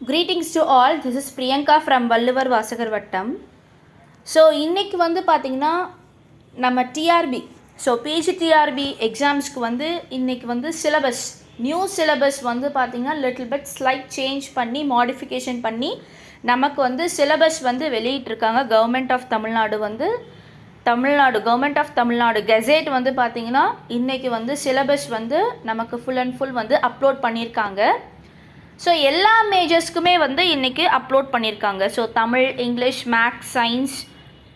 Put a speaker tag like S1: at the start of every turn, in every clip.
S1: Greetings to all. This is Priyanka from Valluvar Vasagar Vattam. So இன்றைக்கி வந்து பார்த்திங்கன்னா நம்ம டிஆர்பி பிஜி டிஆர்பி எக்ஸாம்ஸ்க்கு வந்து இன்றைக்கி வந்து நியூ சிலபஸ் வந்து பார்த்திங்கன்னா லிட்டில் பிட் ஸ்லைட் சேஞ்ச் பண்ணி மாடிஃபிகேஷன் பண்ணி நமக்கு வந்து சிலபஸ் வந்து வெளியிட்டிருக்காங்க. கவர்மெண்ட் ஆஃப் தமிழ்நாடு கெசேட் வந்து பார்த்திங்கன்னா இன்றைக்கி வந்து சிலபஸ் வந்து நமக்கு ஃபுல் அண்ட் ஃபுல் வந்து அப்லோட் பண்ணியிருக்காங்க. ஸோ எல்லா மேஜர்ஸ்க்குமே வந்து இன்றைக்கி அப்லோட் பண்ணியிருக்காங்க. So Tamil, English, maths, science,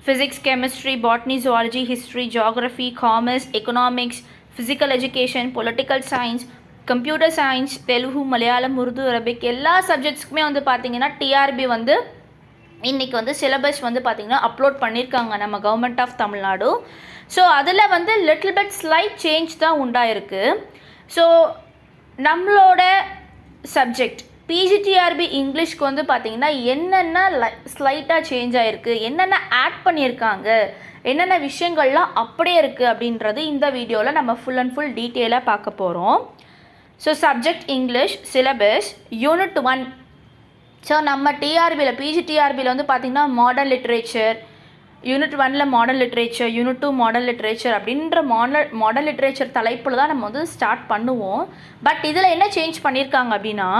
S1: physics, chemistry, botany, zoology, history, geography, commerce, economics, physical education, political science, computer science, Telugu, Malayalam, Urdu, Arabic எல்லா சப்ஜெக்ட்ஸ்க்குமே வந்து பார்த்திங்கன்னா டிஆர்பி வந்து இன்றைக்கி வந்து சிலபஸ் வந்து பார்த்திங்கன்னா அப்லோட் பண்ணியிருக்காங்க நம்ம கவர்மெண்ட் ஆஃப் தமிழ்நாடு. ஸோ அதில் வந்து லிட்டில் பிட் ஸ்லைட் சேஞ்ச் தான் உண்டாயிருக்கு. ஸோ நம்மளோட சப்ஜெக்ட் பிஜிடிஆர்பி இங்கிலீஷ்க்கு வந்து பார்த்திங்கன்னா என்னென்ன ஸ்லைட்டாக சேஞ்ச் ஆகிருக்கு, என்னென்ன ஆட் பண்ணியிருக்காங்க, என்னென்ன விஷயங்கள்லாம் அப்படியே இருக்குது அப்படின்றது இந்த வீடியோவில் நம்ம ஃபுல் அண்ட் ஃபுல் டீட்டெயிலாக பார்க்க போகிறோம். So subject English, syllabus, unit 1. So நம்ம டிஆர்பியில் பிஜிடிஆர்பியில் வந்து பார்த்திங்கன்னா மாடர்ன் லிட்ரேச்சர், யூனிட் 1ல் modern literature, unit 2 modern literature அப்படின்ற மாடர்ன் லிட்ரேச்சர் தலைப்பில் தான் நம்ம வந்து ஸ்டார்ட் பண்ணுவோம். பட் இதில் என்ன சேஞ்ச் பண்ணியிருக்காங்க அப்படின்னா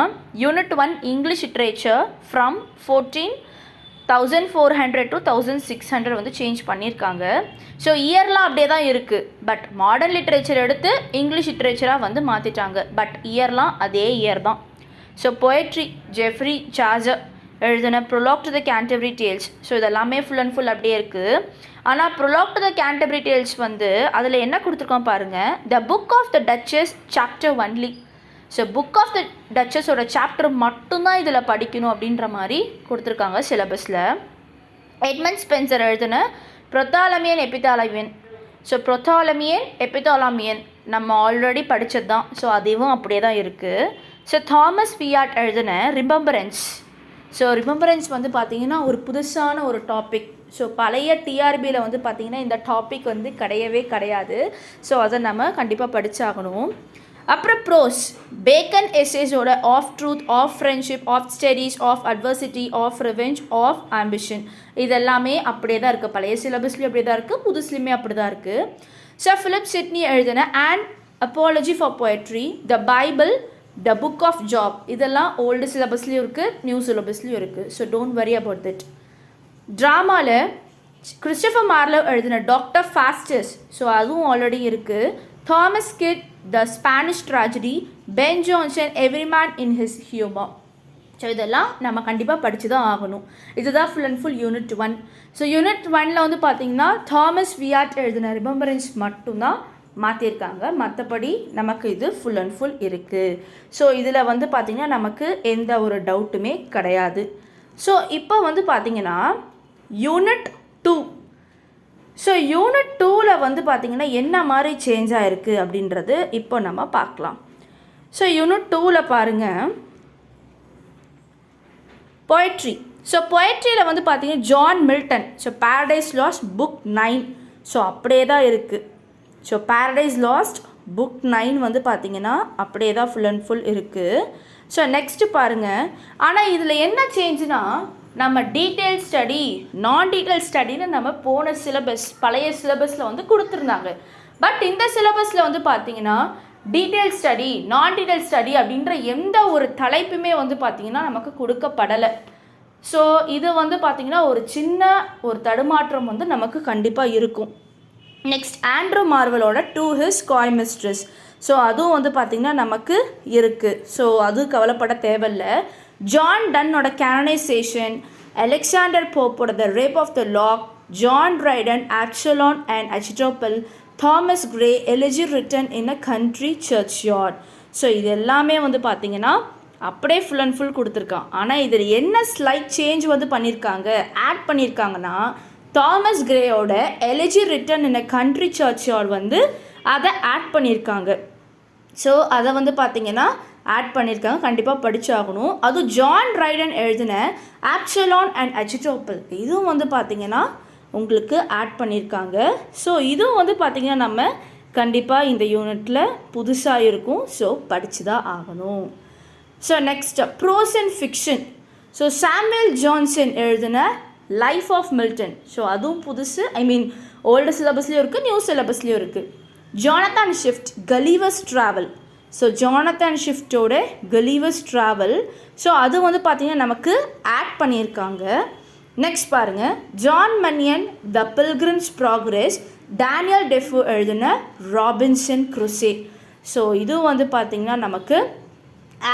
S1: unit 1 English literature from 14,400 to 1,600 வந்து சேஞ்ச் பண்ணியிருக்காங்க. ஸோ இயர்லாம் அப்படியே தான் இருக்குது. பட் மாடர்ன் லிட்ரேச்சர் எடுத்து இங்கிலீஷ் லிட்ரேச்சராக வந்து மாற்றிட்டாங்க. பட் இயர்லாம் அதே இயர் தான். ஸோ பொயட்ரி ஜெஃப்ரி சார்ஜர் எழுதின prologue to the Canterbury tales. So இதெல்லாமே ஃபுல் அண்ட் ஃபுல் அப்படியே இருக்குது. ஆனால் prologue to the Canterbury tales வந்து அதில் என்ன கொடுத்துருக்கோம் பாருங்கள், the book of the duchess chapter only. So book of the டச்சஸோட சாப்டர் மட்டும்தான் இதில் படிக்கணும் அப்படின்ற மாதிரி கொடுத்துருக்காங்க சிலபஸில். எட்மண்ட் ஸ்பென்சர் எழுதின ப்ரொத்தாலமியன் எபித்தாலமியன். ஸோ ப்ரொத்தாலமியன் எபித்தாலமியன் நம்ம ஆல்ரெடி படித்தது தான். ஸோ அதுவும் அப்படியே தான் இருக்குது. ஸோ தாமஸ் வியாட் எழுதின ரிமெம்பரன்ஸ். ஸோ ரிமெம்பரன்ஸ் வந்து பார்த்திங்கன்னா ஒரு புதுசான ஒரு டாபிக். ஸோ பழைய டிஆர்பியில் வந்து பார்த்திங்கன்னா இந்த டாபிக் வந்து கிடையாது. ஸோ அதை நம்ம கண்டிப்பாக படித்தாகணும். அப்புறம் ப்ரோஸ், பேக்கன் எஸ்ஸேஸோட of truth, of friendship, of studies, of adversity, of revenge, of ambition. இதெல்லாமே அப்படியே தான் இருக்குது. பழைய சிலபஸ்லேயும் அப்படியே தான் இருக்குது, புதுசுலேயுமே அப்படி தான் இருக்குது. ஸோ ஃபிலிப் சிட்னி எழுதின and apology for poetry, the Bible, the book of Job. இதெல்லாம் ஓல்டு சிலபஸ்லேயும் இருக்குது, நியூ சிலபஸ்லேயும் இருக்குது. So don't worry about it. ட்ராமாவில் கிறிஸ்டோஃபர் மார்லோ எழுதின டாக்டர் ஃபாஸ்டஸ். ஸோ அதுவும் ஆல்ரெடி இருக்குது. Thomas Kyd, the Spanish tragedy, Ben Jonson, every man in his humour. So இதெல்லாம் நம்ம கண்டிப்பாக படித்து தான் ஆகணும். இதுதான் full and full unit 1. So unit 1ல் வந்து பார்த்திங்கன்னா தாமஸ் வியாட் எழுதின ரிமெம்பரன்ஸ் மட்டும்தான் மாற்றிருக்காங்க. மற்றபடி நமக்கு இது ஃபுல் அண்ட் ஃபுல் இருக்குது. ஸோ இதில் வந்து பார்த்திங்கன்னா நமக்கு எந்த ஒரு டவுட்டுமே கிடையாது. ஸோ இப்போ வந்து பார்த்திங்கன்னா யூனிட் 2. ஸோ யூனிட் 2ல் வந்து பார்த்திங்கன்னா என்ன மாதிரி சேஞ்ச் ஆகிருக்கு அப்படின்றது இப்போ நம்ம பார்க்கலாம். ஸோ யூனிட் 2ல் பாருங்கள், பொயட்ரி. ஸோ பொயட்ரியில் வந்து பார்த்திங்கன்னா John Milton. So Paradise last book 9. So அப்படியே தான் இருக்குது. ஸோ பாரடைஸ் லாஸ்ட் புக் 9 வந்து பார்த்திங்கன்னா அப்படியே தான் ஃபுல் அண்ட் ஃபுல் இருக்குது. ஸோ நெக்ஸ்ட்டு பாருங்கள், ஆனால் இதில் என்ன சேஞ்சுனா நம்ம டீட்டெயில் ஸ்டடி, நான் டீட்டெயில் ஸ்டடின்னு நம்ம போன சிலபஸ் பழைய சிலபஸில் வந்து கொடுத்துருந்தாங்க. பட் இந்த சிலபஸில் வந்து பார்த்திங்கன்னா டீட்டெயில் ஸ்டடி, நான் டீட்டெயில் ஸ்டடி அப்படின்ற எந்த ஒரு தலைப்புமே வந்து பார்த்திங்கன்னா நமக்கு கொடுக்கப்படலை. ஸோ இது வந்து பார்த்திங்கன்னா ஒரு சின்ன ஒரு தடுமாற்றம் வந்து நமக்கு கண்டிப்பாக இருக்கும். நெக்ஸ்ட் ஆண்ட்ரூ மார்வலோட to his coy mistress. So அதுவும் வந்து பார்த்திங்கன்னா நமக்கு இருக்குது. ஸோ அது கவலைப்பட தேவையில்லை. ஜான் டன்னோட கேனனைசேஷன், அலெக்சாண்டர் போப்போட the rape of the lock, John Dryden, Absalom and Achitophel, Thomas Gray, elegy written in a country churchyard. So இது எல்லாமே வந்து பார்த்திங்கன்னா அப்படியே ஃபுல் அண்ட் ஃபுல் கொடுத்துருக்கான். ஆனால் இதில் என்ன ஸ்லைட் சேஞ்ச் வந்து பண்ணியிருக்காங்க, ஆட் பண்ணியிருக்காங்கன்னா தாமஸ் கிரேயோட elegy written in a country churchyard வந்து அதை ஆட் பண்ணியிருக்காங்க. ஸோ அதை வந்து பார்த்திங்கன்னா ஆட் பண்ணியிருக்காங்க, கண்டிப்பாக படித்தாகணும். அதுவும் ஜான் ட்ரைடன் எழுதின ஆப்சலான் அண்ட் அச்சிடோப்பல் இதுவும் வந்து பார்த்திங்கன்னா உங்களுக்கு ஆட் பண்ணியிருக்காங்க. ஸோ இதுவும் வந்து பார்த்திங்கன்னா நம்ம கண்டிப்பாக இந்த யூனிட்டில் புதுசாக இருக்கும். ஸோ படித்து தான் ஆகணும். So next prose and fiction. So Samuel Johnson எழுதின லைஃப் ஆஃப் மில்டன். ஸோ அதுவும் புதுசு, ஓல்டு சிலபஸ்லேயும் இருக்குது, நியூ சிலபஸ்லேயும் இருக்குது. Jonathan Swift Gulliver's travel. So Jonathan ஷிஃப்டோட கலீவர்ஸ் ட்ராவல். ஸோ அது வந்து பார்த்திங்கன்னா நமக்கு ஆட் பண்ணியிருக்காங்க. நெக்ஸ்ட் பாருங்கள், John Bunyan the pilgrim's progress, Daniel Defoe எழுதின ராபின்சன் க்ரூசே. ஸோ இது வந்து பார்த்திங்கன்னா நமக்கு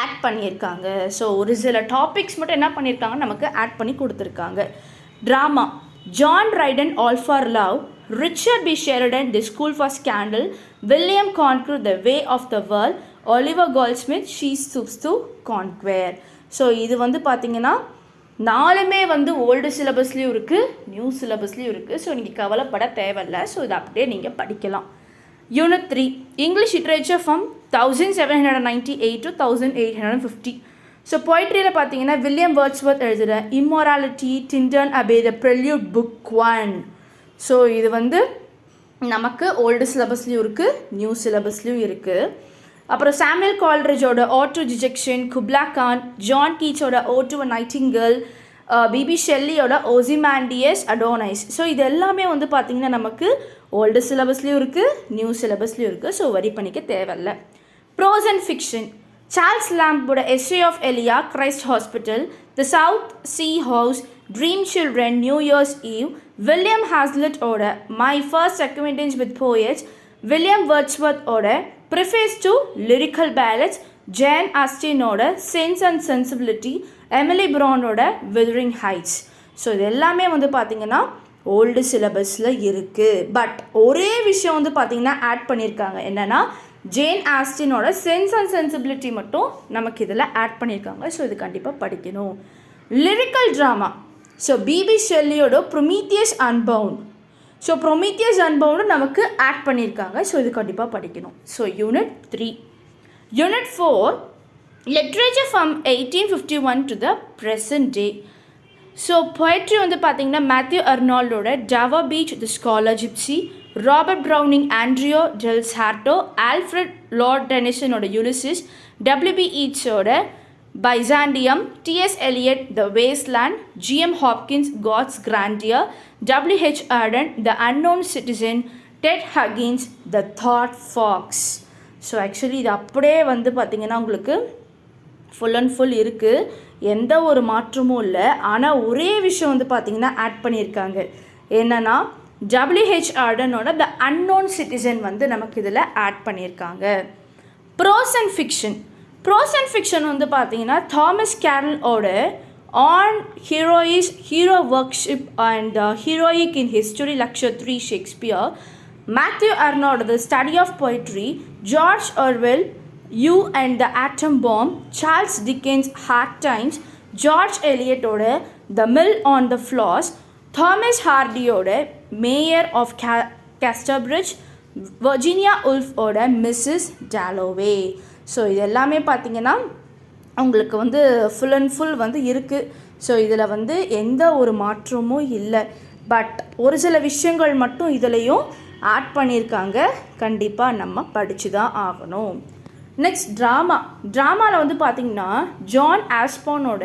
S1: ஆட் பண்ணியிருக்காங்க. ஸோ ஒரு சில டாபிக்ஸ் மட்டும் என்ன பண்ணியிருக்காங்க, நமக்கு ஆட் பண்ணி கொடுத்துருக்காங்க. Drama, John Dryden all for love, Richard B Sheridan the school for scandal, William Congreve the way of the world, Oliver Goldsmith she stoops to conquer. So இது வந்து பார்த்திங்கன்னா 4மே வந்து ஓல்டு சிலபஸ்லேயும் இருக்குது, நியூ சிலபஸ்லேயும் இருக்குது. ஸோ நீங்கள் கவலைப்பட தேவையில்லை. ஸோ இதை அப்படியே நீங்கள் படிக்கலாம். Unit 3 English literature from 1798 to 1850. So பொய்ட்ரியில் பார்த்தீங்கன்னா வில்லியம் வேர்ட்ஸ்வர்த் எழுதுகிற immortality, Tintern Abbey the prelude book 1. So இது வந்து நமக்கு ஓல்டு சிலபஸ்லேயும் இருக்குது, நியூ சிலபஸ்லேயும் இருக்குது. அப்புறம் சாமுவேல் கால்ட்ரிட்ஜோட ode to dejection, Kubla Khan, John கீட்ஸோட ode to a nightingale, PB ஷெல்லியோட ஓசிமாண்டியஸ் அடோனைஸ். ஸோ இது எல்லாமே வந்து பார்த்திங்கன்னா நமக்கு ஓல்டு சிலபஸ்லேயும் இருக்குது, நியூ சிலபஸ்லேயும் இருக்குது. ஸோ வரி பண்ணிக்க தேவையில்லை. ப்ரோஸ் அண்ட் ஃபிக்ஷன், சார்ல்ஸ் லாம்போட essay of Elia, Christ hospital, the south sea house, dream children, new year's eve, William ஹாஸ்லெட்டோட my first acquaintance with poets, William வேர்ட்ஸ்வர்த்தோட preface to lyrical ballads, Jane ஆஸ்டினோட sense and sensibility, Emily ப்ரௌனோட Wuthering Heights. So இது எல்லாமே வந்து பார்த்திங்கன்னா old சிலபஸில் இருக்குது. பட் ஒரே விஷயம் வந்து பார்த்திங்கன்னா ஆட் பண்ணியிருக்காங்க. என்னென்னா ஜேன் ஆஸ்டினோட சென்ஸ் அண்ட் சென்சிபிலிட்டி மட்டும் நமக்கு இதில் ஆட் பண்ணியிருக்காங்க. ஸோ இது கண்டிப்பாக படிக்கணும். லிரிக்கல் ட்ராமா, ஸோ பிபி ஷெல்லியோட Prometheus unbound. So Prometheus unbound நமக்கு ஆட் பண்ணியிருக்காங்க. ஸோ இது கண்டிப்பாக படிக்கணும். So unit 3. Unit 4 literature from 1851 to the present day. So poetry வந்து பார்த்திங்கன்னா மேத்யூ அர்னால்டோட Dover beach the scholar gipsy, Robert Browning Andrea del Sarto, Alfred Lord டெனிசனோட Ulysses, WB ஈட்ஸோட Byzantium, DS Eliot the waste land, G M Hopkins God's grandeur, W H Auden the unknown citizen, Ted ஹக்கின்ஸ் the thought fox. So actually இது அப்படியே வந்து பார்த்திங்கன்னா உங்களுக்கு full and full இருக்குது, எந்த ஒரு மாற்றமும் இல்லை. ஆனால் ஒரே விஷயம் வந்து பார்த்திங்கன்னா ஆட் பண்ணியிருக்காங்க. என்னென்னா டபிள்யூஹெச் ஆர்டனோட த அன்னோன் சிட்டிசன் வந்து நமக்கு இதில் ஆட் பண்ணியிருக்காங்க. Prose and fiction, prose and fiction வந்து பார்த்திங்கன்னா தாமஸ் கேரலோட on heroes hero worship and heroic in history lecture 3 Shakespeare, Matthew Arnold the study of poetry, George Orwell you and the atom bomb, Charles Dickens hard times, George எலியட்டோட the mill on the floss, Thomas ஹார்டியோட mayor of Casterbridge, Virginia உல்ஃபோட Mrs Dalloway. So இது எல்லாமே பார்த்திங்கன்னா உங்களுக்கு வந்து full and full வந்து இருக்குது. ஸோ இதில் வந்து எந்த ஒரு மாற்றமும் இல்லை. பட் ஒரு சில விஷயங்கள் மட்டும் இதுலேயும் ஆட் பண்ணியிருக்காங்க. கண்டிப்பாக நம்ம படித்து தான் ஆகணும். நெக்ஸ்ட் ட்ராமாவில் வந்து பார்த்திங்கன்னா ஜான் ஆஸ்பானோட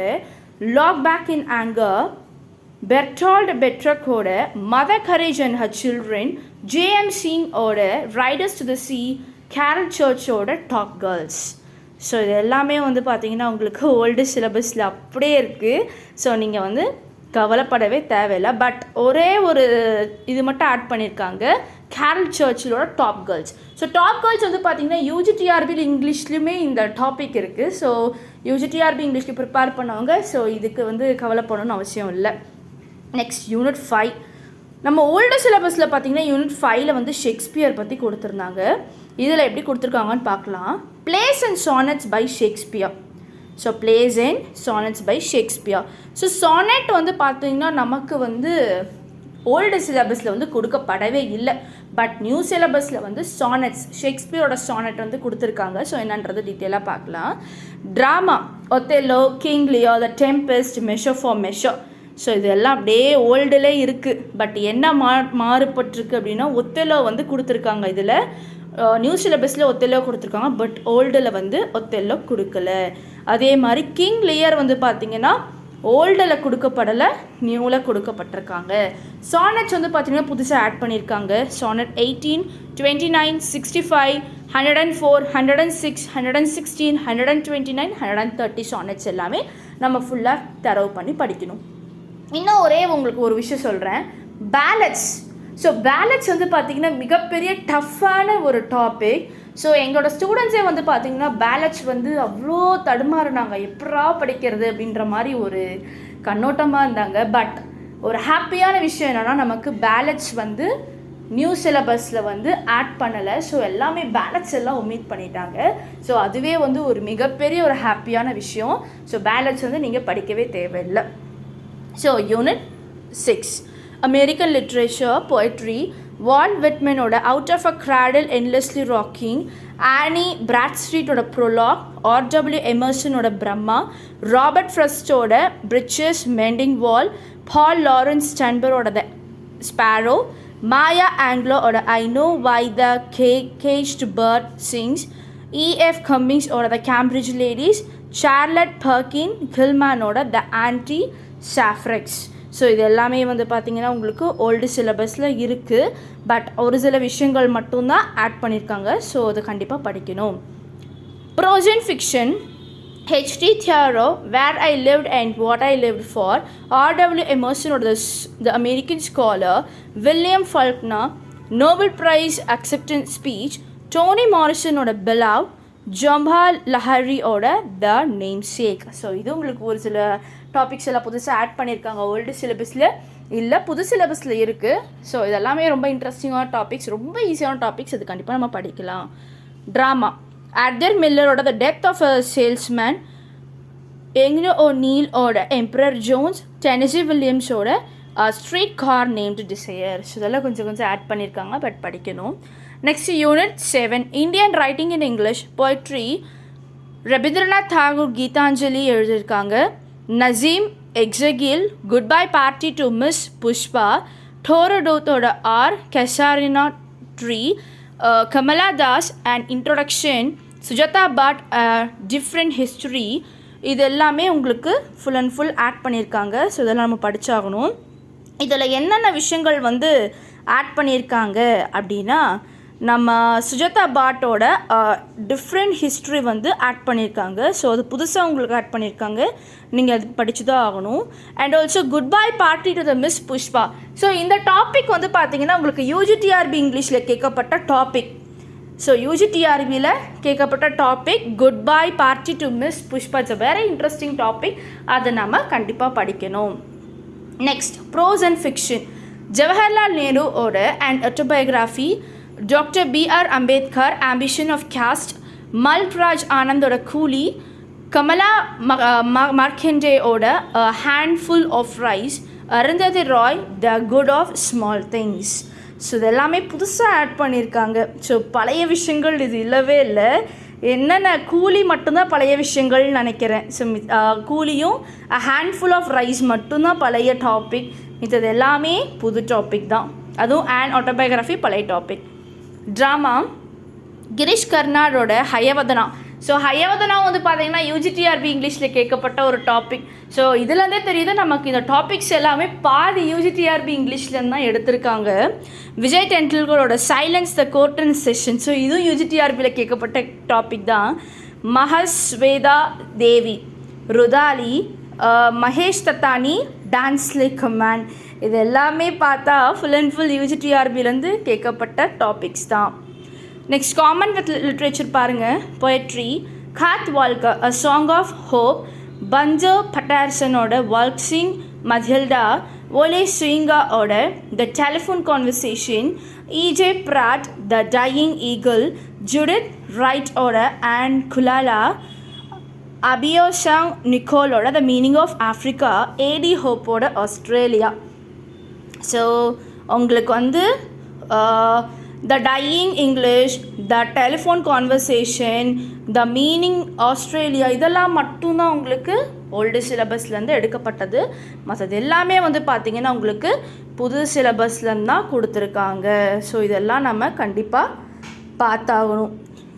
S1: look back in anger, Bertolt பெட்ரக்கோட mother courage and her children, JM சிங்கோட riders to the sea, Caryl சர்ச்சோட டாப் கேர்ள்ஸ். ஸோ இது எல்லாமே வந்து பார்த்திங்கன்னா உங்களுக்கு ஓல்டு சிலபஸில் அப்படியே இருக்குது. ஸோ நீங்கள் வந்து கவலைப்படவே தேவையில்லை. பட் ஒரே ஒரு இது மட்டும் ஆட் பண்ணியிருக்காங்க, கேரல் சர்ச்சிலோட top girls. So top girls வந்து பார்த்திங்கன்னா யூஜிடிஆர்பியில் இங்கிலீஷ்லேயுமே இந்த டாபிக் இருக்குது. ஸோ யூஜிடிஆர்பி இங்கிலீஷ்க்கு ப்ரிப்பேர் பண்ணவங்க ஸோ இதுக்கு வந்து கவலைப்படணும்னு அவசியம் இல்லை. Next unit 5. நம்ம ஓல்டு சிலபஸில் பார்த்திங்கன்னா யூனிட் 5ல் வந்து ஷேக்ஸ்பியர் பற்றி கொடுத்துருந்தாங்க. இதில் எப்படி கொடுத்துருக்காங்கன்னு பார்க்கலாம். Plays and sonnets by Shakespeare. So plays and sonnets by Shakespeare. So sonnet வந்து பார்த்திங்கன்னா நமக்கு வந்து ஓல்டு சிலபஸில் வந்து கொடுக்கப்படவே இல்லை. பட் நியூ சிலபஸில் வந்து சானட்ஸ், ஷேக்ஸ்பியரோட சானட் வந்து கொடுத்துருக்காங்க. ஸோ என்னன்றது டீட்டெயிலாக பார்க்கலாம். Drama Othello, king Leo, the Tempest, measure for measure. So இதெல்லாம் அப்படியே ஓல்டில் இருக்குது. பட் என்ன மாறுபட்டிருக்கு அப்படின்னா ஒத்தெல்லோ வந்து கொடுத்துருக்காங்க. இதில் நியூ சிலபஸில் ஒத்தெல்லோ கொடுத்துருக்காங்க. பட் ஓல்டில் வந்து ஒத்தெல்லோ கொடுக்கல. அதே மாதிரி கிங் லியர் வந்து பார்த்திங்கன்னா ஓல்டில் கொடுக்கப்படலை, நியூவில் கொடுக்கப்பட்டிருக்காங்க. சானட்ஸ் வந்து பார்த்திங்கன்னா புதுசாக ஆட் பண்ணியிருக்காங்க. சானட் 18, 29, 65, 104, 106, 116, 129, 130 சானட்ஸ் எல்லாமே நம்ம ஃபுல்லாக தரவு பண்ணி படிக்கணும். இன்னும் உங்களுக்கு ஒரு விஷயம் சொல்கிறேன், பேலட்ஸ். ஸோ பேலட்ஸ் வந்து பார்த்திங்கன்னா மிகப்பெரிய டஃப்பான ஒரு டாபிக். ஸோ எங்களோட ஸ்டூடெண்ட்ஸே வந்து பார்த்திங்கன்னா பேலட்ஸ் வந்து அவ்வளோ தடுமாறுனாங்க, எப்படா படிக்கிறது அப்படின்ற மாதிரி ஒரு கண்ணோட்டமாக இருந்தாங்க. பட் ஒரு ஹாப்பியான விஷயம் என்னென்னா, நமக்கு பேலட்ஸ் வந்து நியூ சிலபஸில் வந்து ஆட் பண்ணலை. ஸோ எல்லாமே பேலட்ஸ் எல்லாம் ஒமிட் பண்ணிட்டாங்க. ஸோ அதுவே வந்து ஒரு மிகப்பெரிய ஒரு ஹாப்பியான விஷயம். ஸோ பேலட்ஸ் வந்து நீங்கள் படிக்கவே தேவையில்லை. So unit 6 American Literature, Poetry, Walt விட்மனோட out of a cradle endlessly rocking, Anne பிராட்ஸ்ட்ரீட்டோட ப்ரோலாக், ஆர்டபிள்யூ எமர்சனோட பிரம்மா, ராபர்ட் ஃப்ரஸ்டோட bridges mending wall, Paul Laurence ஸ்டன்பரோட த ஸ்பேரோ, மாயா ஆங்லோட I know why the caged bird sings, E.F. கம்மிங்ஸோட the Cambridge ladies, Charlotte Perkins கில்மேனோட the ஆன்டி சாஃப்ரெக்ஸ். So இது எல்லாமே வந்து பார்த்திங்கன்னா உங்களுக்கு ஓல்டு சிலபஸில் இருக்குது. பட் ஒரு சில விஷயங்கள் மட்டும்தான் ஆட் பண்ணியிருக்காங்க. ஸோ அது கண்டிப்பாக படிக்கணும். Prose and fiction, H.T. Thoreau, Where I Lived and What I Lived For, R.W. Emerson or the American Scholar, William Faulkner, Nobel Prize Acceptance Speech, Toni Morrison or Beloved, Jhumpa லஹரியோட the namesake. So இது உங்களுக்கு ஒரு சில topics எல்லாம் புதுசாக add பண்ணியிருக்காங்க. Old சிலபஸில் இல்லை, புது சிலபஸில் இருக்குது. ஸோ இதெல்லாமே ரொம்ப இன்ட்ரெஸ்டிங்கான டாபிக்ஸ், ரொம்ப ஈஸியான டாபிக்ஸ். அது கண்டிப்பாக நம்ம படிக்கலாம். ட்ராமா, ஆர்தர் மில்லரோட the death of a salesman, Eugene O நீலோட எம்பரர் ஜோன்ஸ், டெனசி வில்லியம்ஸோட streetcar named desire. So இதெல்லாம் கொஞ்சம் ஆட் பண்ணியிருக்காங்க. பட் படிக்கணும். Next unit 7 Indian writing in English, poetry, Rabindranath Tagore Gitanjali எழுதியிருக்காங்க. Nissim Ezekiel, goodbye party to miss Pushpa, டோரடோத்தோட our casuarina tree, Kamala Das and introduction, Sujata Bhatt different history. இது எல்லாமே உங்களுக்கு ஃபுல் அண்ட் ஃபுல் ஆட் பண்ணியிருக்காங்க. ஸோ இதெல்லாம் நம்ம படித்தாகணும். இதில் என்னென்ன விஷயங்கள் வந்து ஆட் பண்ணியிருக்காங்க அப்படின்னா, நம்ம சுஜாதா பாட்டோட டிஃப்ரெண்ட் ஹிஸ்ட்ரி வந்து ஆட் பண்ணியிருக்காங்க. ஸோ அது புதுசாக உங்களுக்கு ஆட் பண்ணியிருக்காங்க, நீங்கள் அது படித்து தான் ஆகணும். And also good bye party to the miss Pushpa. So இந்த டாபிக் வந்து பார்த்திங்கன்னா உங்களுக்கு UGTRB இங்கிலீஷில் கேட்கப்பட்ட டாபிக். ஸோ UGTRBயில் கேட்கப்பட்ட topic goodbye party to miss Pushpa. It's a very interesting topic. அதை நம்ம கண்டிப்பாக படிக்கணும். Next prose and fiction, Jawaharlal நேருவோட and autobiography, doctor B.R. Ambedkar, ambition of caste, Mulraj ஆனந்தோட கூலி, கமலா மார்க்கெண்டேயோட handful of rice, Arundhati Roy the God of small things. So இதெல்லாமே புதுசாக add பண்ணியிருக்காங்க. ஸோ பழைய விஷயங்கள் இது இல்லவே இல்லை. என்னென்ன கூலி மட்டும்தான் பழைய விஷயங்கள்னு நினைக்கிறேன். ஸோ கூலியும் ஹேண்ட்ஃபுல் ஆஃப் ரைஸ் மட்டும்தான் பழைய டாபிக். இது எல்லாமே புது டாபிக் தான். அதுவும் அண்ட் ஆட்டோபயோகிராஃபி பழைய topic. Drama, Girish கர்னாடோட Hayavadana. So Hayavadana வந்து பார்த்தீங்கன்னா UGTRB இங்கிலீஷில் கேட்கப்பட்ட ஒரு டாபிக். ஸோ இதுலேருந்தே தெரியுது நமக்கு இந்த டாபிக்ஸ் எல்லாமே பாதி UGTRB இங்கிலீஷ்லேருந்து தான் எடுத்திருக்காங்க. விஜய் டெண்டுல்கரோட silence the court session. So இதுவும் UGTRBயில் கேட்கப்பட்ட டாபிக் தான். Mahasweta Devi, Rudali, Mahesh Dattani, dance like a man. இது எல்லாமே பார்த்தா ஃபுல் அண்ட் ஃபுல் UGTRBலேருந்து கேட்கப்பட்ட டாபிக்ஸ் தான். நெக்ஸ்ட் காமன்வெல்த் லிட்ரேச்சர் பாருங்கள். Poetry, Kath Walker a song of hope, Banjo பட்டார்சனோட வால்க்சிங் மதில்டா, ஓலே ஸ்விங்காவோட the telephone conversation, E.J. Pratt the dying eagle, Judith ரைட்டோட and குலாலா, அபியோசாங் நிக்கோலோட the meaning of Africa, A.D. ஹோப்போட Australia. So உங்களுக்கு வந்து the dying English, the telephone conversation, the meaning Australia, இதெல்லாம் மட்டும்தான் உங்களுக்கு ஓல்டு சிலபஸ்லேருந்து எடுக்கப்பட்டது. மற்றது எல்லாமே வந்து பார்த்திங்கன்னா உங்களுக்கு புது சிலபஸ்லேருந்து தான் கொடுத்துருக்காங்க. ஸோ இதெல்லாம் நம்ம கண்டிப்பாக பார்த்தாகணும்.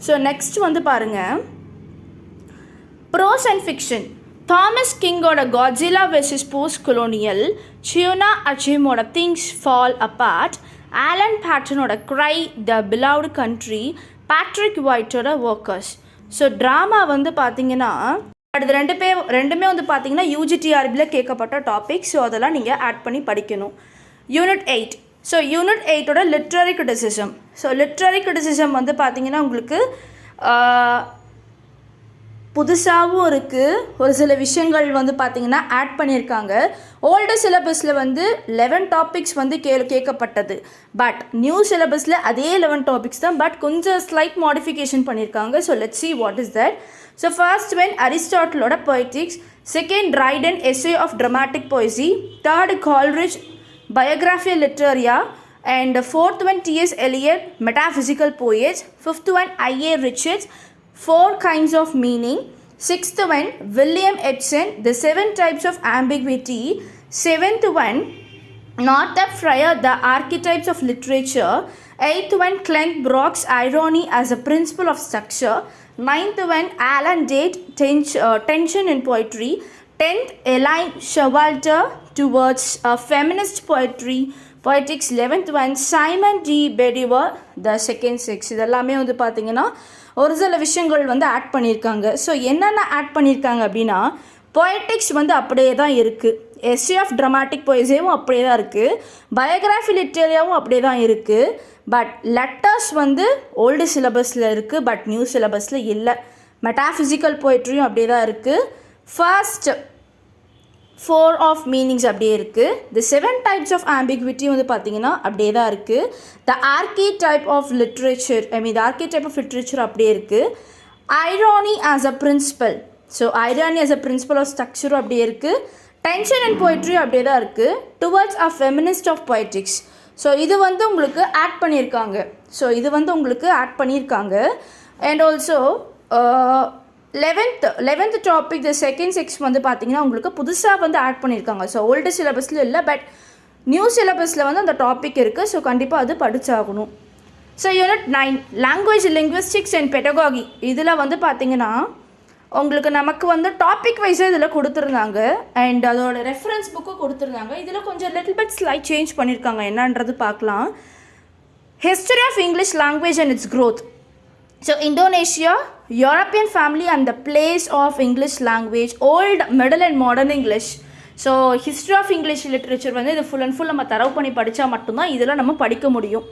S1: ஸோ நெக்ஸ்ட் வந்து பாருங்கள், ப்ரோஸ் அண்ட் ஃபிக்ஷன், தாமஸ் கிங்கோட Godzilla versus post colonial, Chinua அச்சிமோட திங்ஸ் ஃபால் அப்பார்ட், ஆலன் பேட்டனோட cry the beloved country, Patrick ஒயிட்டோட ஒர்க்கர்ஸ். ஸோ ட்ராமா வந்து பார்த்தீங்கன்னா அடுத்து ரெண்டுமே வந்து பார்த்தீங்கன்னா யூஜிடிஆர்பியில் கேட்கப்பட்ட டாபிக். ஸோ அதெல்லாம் நீங்கள் ஆட் பண்ணி படிக்கணும். யூனிட் 8. ஸோ யூனிட் 8ஓட literary criticism. So literary criticism வந்து பார்த்தீங்கன்னா உங்களுக்கு புதுசாகவும் இருக்குது, ஒரு சில விஷயங்கள் வந்து பார்த்திங்கன்னா ஆட் பண்ணியிருக்காங்க. ஓல்டு சிலபஸில் வந்து 11 டாபிக்ஸ் வந்து கேட்கப்பட்டது. பட் நியூ சிலபஸில் அதே 11 டாபிக்ஸ் தான், பட் கொஞ்சம் ஸ்லைட் மாடிஃபிகேஷன் பண்ணியிருக்காங்க. So let's see what is that. So first one அரிஸ்டாட்டிலோட poetics, second Dryden essay of dramatic poesy, third Coleridge biographia literaria, and fourth one T.S. Eliot metaphysical poets, fifth one I.A. Richards 4 kinds of meaning, sixth one William Edson the 7 types of ambiguity, seventh one Northrop Fryer the archetypes of literature, eighth one Clem Brock's irony as a principle of structure, ninth one Alan Date tension in poetry, 10th Elaine Showalter towards feminist poetics, 11th one Simon D. Bediver the second sex. இதெல்லாமே வந்து பார்த்தீங்கன்னா ஒரு சில விஷயங்கள் வந்து add பண்ணியிருக்காங்க. So என்னென்ன add பண்ணியிருக்காங்க அப்படின்னா, பொயட்டிக்ஸ் வந்து அப்படியே தான் இருக்குது, எஸ்ஸே ஆஃப் ட்ராமாட்டிக் பொய்ஸியும் அப்படியே தான் இருக்குது, பயோகிராஃபி லிட்டரேரியாவும் அப்படியே தான் இருக்குது. பட் லெட்டர்ஸ் வந்து ஓல்டு சிலபஸில் இருக்குது, பட் நியூ சிலபஸில் இல்லை. மெட்டாஃபிசிக்கல் போய்ட்ரியும் அப்படியே தான் இருக்குது. ஃபர்ஸ்ட் 4 ஆஃப் மீனிங்ஸ் அப்படியே இருக்குது. தி 7 டைப்ஸ் ஆஃப் ஆம்பிகுவிட்டி வந்து பார்த்தீங்கன்னா அப்படியே தான் இருக்குது. The archetype of literature the archetype of literature அப்படியே இருக்குது. Irony as a principle, so irony as a principle of ஸ்ட்ரக்சரும் அப்படியே இருக்குது. டென்ஷன் அண்ட் போய்ட்ரி அப்படியே தான் இருக்குது. Towards a feminist of poetics, so இது வந்து உங்களுக்கு ஆட் பண்ணியிருக்காங்க. And also 11th topic the second sex வந்து பார்த்தீங்கன்னா உங்களுக்கு புதுசாக வந்து ஆட் பண்ணியிருக்காங்க. ஸோ ஓல்டு சிலபஸில் இல்லை, பட் நியூ சிலபஸில் வந்து அந்த டாபிக் இருக்குது. ஸோ கண்டிப்பாக அது படித்தாகணும். So unit 9 language linguistics and pedagogy. இதில் வந்து பார்த்தீங்கன்னா உங்களுக்கு நமக்கு வந்து டாபிக் வைஸாக இதில் கொடுத்துருந்தாங்க, அண்ட் அதோட ரெஃபரன்ஸ் புக்கு கொடுத்துருந்தாங்க. இதில் கொஞ்சம் லிட்டில் பிட் ஸ்லைட் சேஞ்ச் பண்ணியிருக்காங்க. என்னன்றது பார்க்கலாம். History of English language and its growth. So Indonesia, European family and the place of English language, old, middle and modern English. So history of English literature வந்து இது full and full நம்ம தரவு பண்ணி படித்தா மட்டும்தான் இதெல்லாம் நம்ம படிக்க முடியும்.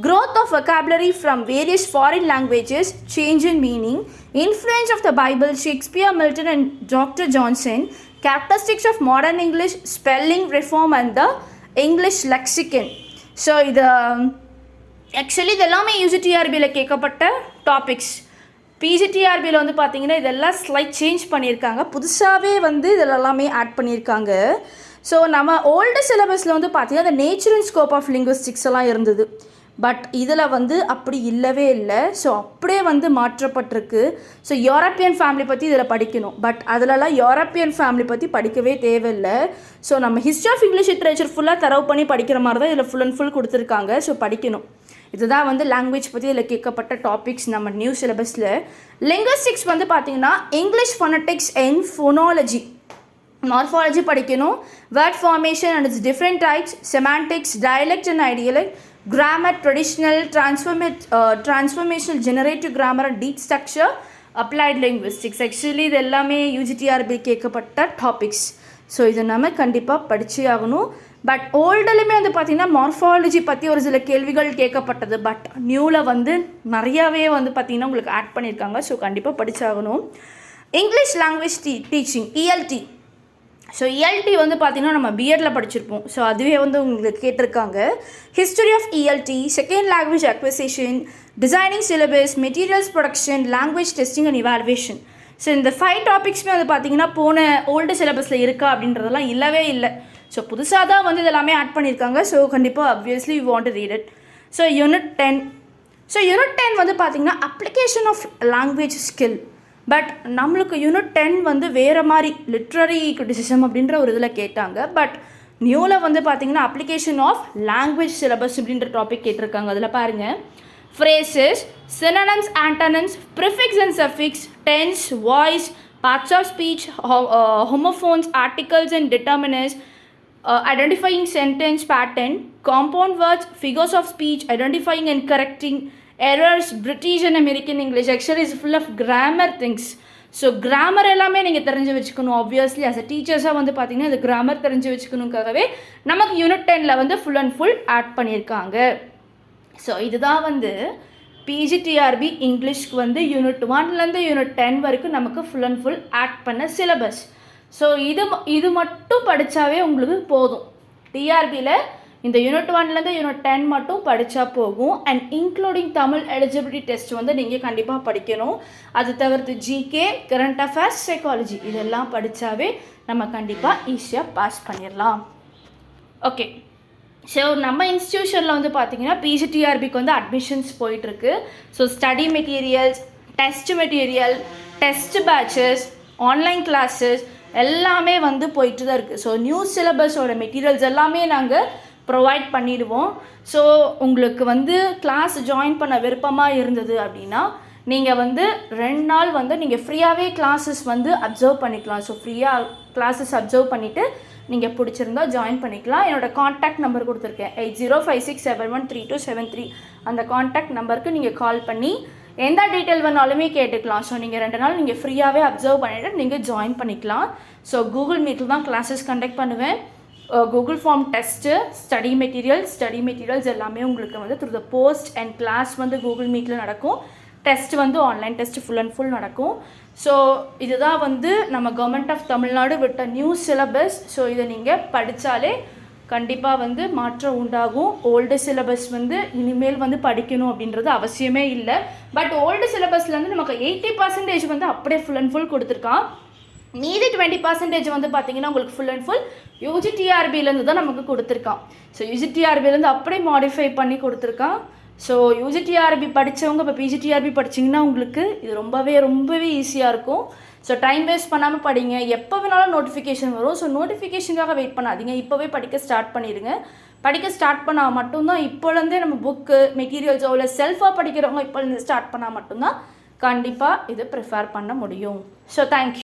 S1: growth of vocabulary from various foreign languages, change in meaning, influence of the Bible, Shakespeare, Milton and Dr. Johnson, characteristics of modern English, spelling reform and the English lexicon. So இது ஆக்சுவலி இதெல்லாமே யூஜிடிஆர்பியில் கேட்கப்பட்ட topics. பிஜிடிஆர்பியில் வந்து பார்த்தீங்கன்னா இதெல்லாம் slide change பண்ணியிருக்காங்க, புதுசாகவே வந்து இதெல்லாமே add பண்ணியிருக்காங்க. ஸோ நம்ம ஓல்டு சிலபஸில் வந்து பார்த்தீங்கன்னா அந்த nature and scope of linguistics எல்லாம் இருந்தது, பட் இதில் வந்து அப்படி இல்லவே இல்லை. ஸோ அப்படியே வந்து மாற்றப்பட்டிருக்கு. ஸோ யூரோப்பியன் ஃபேமிலி பற்றி இதில் படிக்கணும், பட் அதிலலாம் யூரோப்பியன் ஃபேமிலி பற்றி படிக்கவே தேவையில்லை. ஸோ நம்ம ஹிஸ்ட்ரி ஆஃப் இங்கிலீஷ் லிட்ரேச்சர் ஃபுல்லாக தரவு பண்ணி படிக்கிற மாதிரி தான் இதில் ஃபுல் அண்ட் ஃபுல் கொடுத்துருக்காங்க. ஸோ படிக்கணும். இதுதான் வந்து லாங்குவேஜ் பற்றி இதில் கேட்கப்பட்ட டாபிக்ஸ் நம்ம நியூ சிலபஸில். லிங்குவிஸ்டிக்ஸ் வந்து பார்த்திங்கன்னா English phonetics and phonology, morphology படிக்கணும், word formation and its different types, semantics, dialect and idiolect, grammar, traditional, transformational, generative grammar and deep structure, applied linguistics. Actually இது எல்லாமே யூஜிடிஆர்பி கேட்கப்பட்ட டாபிக்ஸ். ஸோ இது நம்ம கண்டிப்பாக படிச்சே ஆகணும். பட் ஓல்டுலையுமே வந்து பார்த்திங்கன்னா மார்ஃபாலஜி பற்றி ஒரு சில கேள்விகள் கேட்கப்பட்டது, பட் நியூவில் வந்து நிறையாவே வந்து பார்த்திங்கன்னா உங்களுக்கு ஆட் பண்ணியிருக்காங்க. ஸோ கண்டிப்பாக படித்தாகணும். English language teaching ELT. So ELT வந்து பார்த்திங்கன்னா நம்ம பிஎட்டில் படிச்சிருப்போம். ஸோ அதுவே வந்து உங்களுக்கு கேட்டிருக்காங்க. History of ELT, second language acquisition, designing syllabus, materials production, language testing and evaluation. So இந்த 5 டாபிக்ஸுமே வந்து பார்த்திங்கன்னா போன ஓல்டு சிலபஸில் இருக்கா அப்படின்றதெல்லாம் இல்லவே இல்லை. ஸோ புதுசாக தான் வந்து இதெல்லாமே ஆட் பண்ணியிருக்காங்க. ஸோ கண்டிப்பாக obviously you want to read it. So unit 10. So unit 10 வந்து பார்த்திங்கன்னா application of language skill. But நம்மளுக்கு யூனிட் 10 வந்து வேறு மாதிரி லிட்ரரி கிரிட்டிசிசம் அப்படின்ற ஒரு இதில் கேட்டாங்க. பட் நியூவில் வந்து பார்த்திங்கன்னா அப்ளிகேஷன் ஆஃப் லாங்குவேஜ் சிலபஸ் அப்படின்ற டாபிக் கேட்டிருக்காங்க. அதில் பாருங்கள், phrases, synonyms, antonyms, prefix and suffix, tense, voice, parts of speech, homophones, articles and determiners, identifying sentence pattern, compound words, figures of speech, identifying and correcting errors, British and American English. Actually is full of grammar things. So grammar எல்லாமே நீங்கள் தெரிஞ்சு வச்சுக்கணும். Obviously as a டீச்சர்ஸாக வந்து பார்த்தீங்கன்னா இந்த grammar தெரிஞ்சு வச்சுக்கணுக்காகவே நமக்கு unit 10ல் வந்து ஃபுல் அண்ட் ஃபுல் ஆட் பண்ணியிருக்காங்க. ஸோ இதுதான் வந்து பிஜிடிஆர்பி இங்கிலீஷ்க்கு வந்து யூனிட் 1லேருந்து யூனிட் 10 வரைக்கும் நமக்கு ஃபுல் அண்ட் ஃபுல் ஆட் பண்ண சிலபஸ். ஸோ இது மட்டும் படித்தாவே உங்களுக்கு போதும். டிஆர்பியில் இந்த யூனிட் 1லேருந்து யூனிட் 10 மட்டும் படித்தா போகும். And including Tamil eligibility test வந்து நீங்கள் கண்டிப்பாக படிக்கணும். அது தவிர்த்து ஜிகே, கரண்ட் அஃபேர்ஸ், சைக்காலஜி இதெல்லாம் படித்தாவே நம்ம கண்டிப்பாக ஈஸியாக பாஸ் பண்ணிடலாம். ஓகே, ஸோ நம்ம இன்ஸ்டியூஷனில் வந்து பார்த்திங்கன்னா பிஜிடிஆர்பிக்கு வந்து அட்மிஷன்ஸ் போயிட்டுருக்கு. So study materials, test material, test patches, online classes எல்லாமே வந்து போயிட்டு தான் இருக்குது. ஸோ நியூ சிலபஸோட மெட்டீரியல்ஸ் எல்லாமே நாங்கள் ப்ரொவைட் பண்ணிடுவோம். ஸோ உங்களுக்கு வந்து கிளாஸ் ஜாயின் பண்ண விருப்பமாக இருந்தது அப்படின்னா நீங்கள் வந்து 2 நாள் வந்து நீங்கள் ஃப்ரீயாகவே கிளாஸஸ் வந்து அப்சர்வ் பண்ணிக்கலாம். ஸோ ஃப்ரீயாக கிளாஸஸ் அப்சர்வ் பண்ணிவிட்டு நீங்கள் பிடிச்சிருந்தா ஜாயின் பண்ணிக்கலாம். என்னோடய காண்டாக்ட் நம்பர் கொடுத்துருக்கேன் 8056713273. அந்த காண்டாக்ட் நம்பருக்கு நீங்கள் கால் பண்ணி எந்த டீட்டெயில் வேணாலுமே கேட்டுக்கலாம். ஸோ நீங்கள் 2 நாள் நீங்கள் ஃப்ரீயாகவே அப்சர்வ் பண்ணிவிட்டு நீங்கள் ஜாயின் பண்ணிக்கலாம். ஸோ கூகுள் மீட்டில் தான் கிளாஸஸ் கண்டக்ட் பண்ணுவேன். Google form test, study materials எல்லாமே உங்களுக்கு வந்து through the post and class வந்து கூகுள் மீட்டில் நடக்கும். டெஸ்ட் வந்து online test full and full நடக்கும். ஸோ இதுதான் வந்து நம்ம கவர்மெண்ட் ஆஃப் தமிழ்நாடு விட்ட நியூ சிலபஸ். ஸோ இதை நீங்கள் படித்தாலே கண்டிப்பாக வந்து மாற்றம் உண்டாகும். ஓல்டு சிலபஸ் வந்து இனிமேல் வந்து படிக்கணும் அப்படின்றது அவசியமே இல்லை. பட் ஓல்டு சிலபஸ்லேருந்து நமக்கு 80% வந்து அப்படியே ஃபுல் அண்ட் ஃபுல் கொடுத்துருக்கான். மீதி 20% வந்து பார்த்திங்கன்னா உங்களுக்கு ஃபுல் அண்ட் ஃபுல் யூஜிடிஆர்பிலேருந்து தான் நமக்கு கொடுத்துருக்கான். ஸோ யூஜிடிஆர்பிலேருந்து அப்படியே மாடிஃபை பண்ணி கொடுத்துருக்கான். ஸோ யூஜிடிஆர்பி படித்தவங்க இப்போ பிஜிடிஆர்பி படிச்சிங்கன்னா உங்களுக்கு இது ரொம்பவே ஈஸியாக இருக்கும். ஸோ டைம் வேஸ்ட் பண்ணாமல் படிங்க. எப்போ வேணாலும் நோட்டிஃபிகேஷன் வரும். ஸோ நோட்டிஃபிகேஷனுக்காக வெயிட் பண்ணாதீங்க, இப்போவே படிக்க ஸ்டார்ட் பண்ணிடுங்க. படிக்க ஸ்டார்ட் பண்ணால் மட்டும்தான் இப்போலேருந்தே நம்ம புக்கு மெட்டீரியல்ஸோ இல்லை செல்ஃபாக படிக்கிறவங்க இப்போலேருந்து ஸ்டார்ட் பண்ணால் மட்டும்தான் கண்டிப்பாக இது ப்ரிஃபேர் பண்ண முடியும். So thank you.